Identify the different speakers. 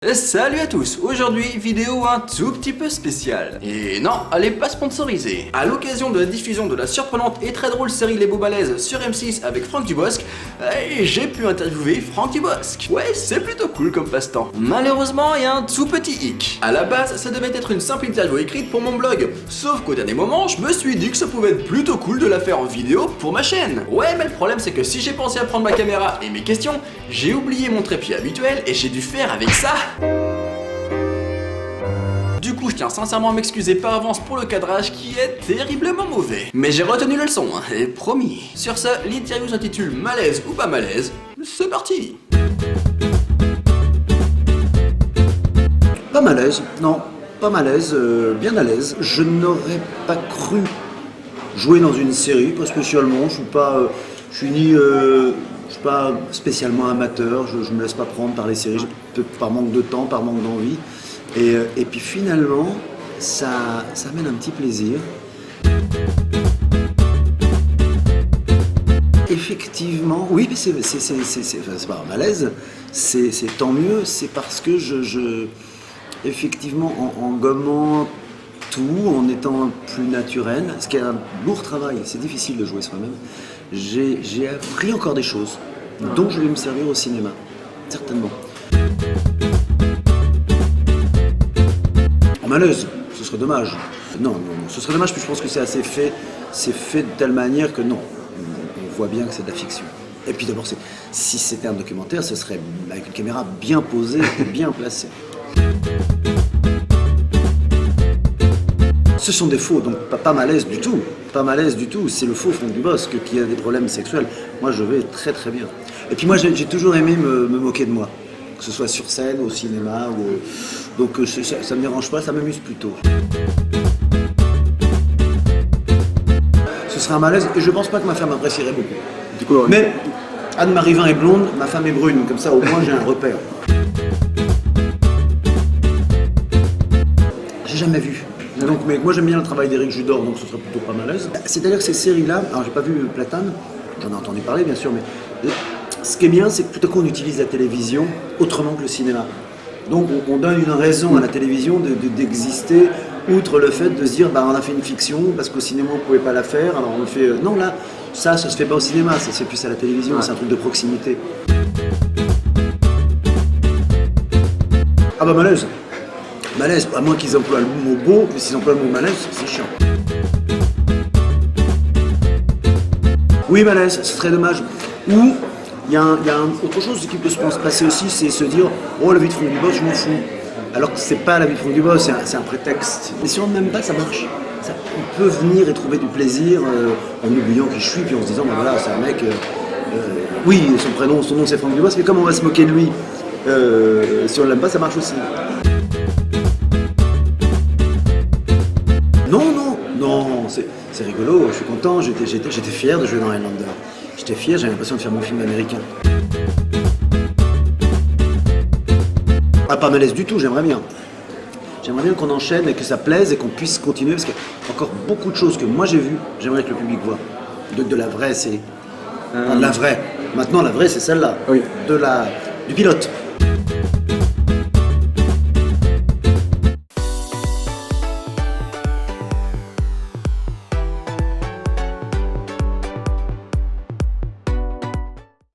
Speaker 1: Salut à tous, aujourd'hui vidéo un tout petit peu spéciale. Et non, elle est pas sponsorisée. À l'occasion de la diffusion de la surprenante et très drôle série Les Beaux Balèzes sur M6 avec Franck Dubosc, j'ai pu interviewer Franck Dubosc. Ouais, c'est plutôt cool comme passe-temps. Malheureusement, il y a un tout petit hic. À la base, ça devait être une simple interview écrite pour mon blog. Sauf qu'au dernier moment, je me suis dit que ça pouvait être plutôt cool de la faire en vidéo pour ma chaîne. Ouais, mais le problème c'est que si j'ai pensé à prendre ma caméra et mes questions, j'ai oublié mon trépied habituel et j'ai dû faire avec ça. Du coup, je tiens sincèrement à m'excuser par avance pour le cadrage qui est terriblement mauvais. Mais j'ai retenu la leçon, hein, et promis. Sur ce, l'interview s'intitule Malaise ou pas malaise. C'est parti.
Speaker 2: Pas malaise, non, pas malaise, bien à l'aise. Je n'aurais pas cru jouer dans une série, pas spécialement, je suis pas spécialement amateur, je me laisse pas prendre par les séries, peut-être par manque de temps, par manque d'envie. Et puis finalement, ça amène un petit plaisir. Effectivement, oui, mais c'est pas un malaise, c'est tant mieux, c'est parce que effectivement, en gommant tout, en étant plus naturel, ce qui est un lourd travail, c'est difficile de jouer soi-même, j'ai appris encore des choses dont je vais me servir au cinéma, certainement. En malaise, ce serait dommage. Non, ce serait dommage, puis je pense que c'est assez fait, c'est fait de telle manière que non, on voit bien que c'est de la fiction. Et puis d'abord, si c'était un documentaire, ce serait avec une caméra bien posée et bien placée. Ce sont des faux, donc pas malaise du tout. Pas malaise du tout, c'est le faux Franck Dubosc qui a des problèmes sexuels. Moi, je vais très très bien. Et puis moi, j'ai toujours aimé me moquer de moi, que ce soit sur scène, au cinéma, donc ça me dérange pas, ça m'amuse plutôt. Ce serait un malaise, et je pense pas que ma femme apprécierait beaucoup. Du coup, mais Anne-Marie Vin est blonde, ma femme est brune, comme ça au moins j'ai un repère. J'ai jamais vu. Donc, mais moi j'aime bien le travail d'Éric Judor, donc ce serait plutôt pas malaise. C'est-à-dire que ces séries-là, alors j'ai pas vu Platane, j'en ai entendu parler bien sûr, mais ce qui est bien, c'est que tout à coup on utilise la télévision autrement que le cinéma. Donc on donne une raison à la télévision d'exister, outre le fait de se dire bah on a fait une fiction, parce qu'au cinéma on pouvait pas la faire, alors on le fait. Non là, ça se fait pas au cinéma, ça se fait plus à la télévision, ouais. C'est un truc de proximité. Ah bah malaise. Malaise, à moins qu'ils emploient le mot beau, mais s'ils emploient le mot malaise, c'est chiant. Oui, malaise, c'est très dommage. Ou, il y a autre chose qui peut se passer aussi, c'est se dire « Oh, la vie de Franck Dubosc, je m'en fous ». Alors que c'est pas la vie de Franck Dubosc, c'est un prétexte. Mais si on n'aime pas, ça marche. On peut venir et trouver du plaisir en oubliant qui je suis, puis en se disant bah, « Voilà, c'est un mec... oui, son nom c'est Franck Dubosc, mais comme on va se moquer de lui, si on l'aime pas, ça marche aussi. Non, c'est rigolo, je suis content, j'étais fier de jouer dans Highlander. J'étais fier, j'avais l'impression de faire mon film américain. Ah, pas malaise du tout, j'aimerais bien. J'aimerais bien qu'on enchaîne et que ça plaise et qu'on puisse continuer, parce qu'il y a encore beaucoup de choses que moi j'ai vues, j'aimerais que le public voit. De la vraie série. Enfin, de la vraie. Maintenant, la vraie, c'est celle-là. Oui. Du pilote.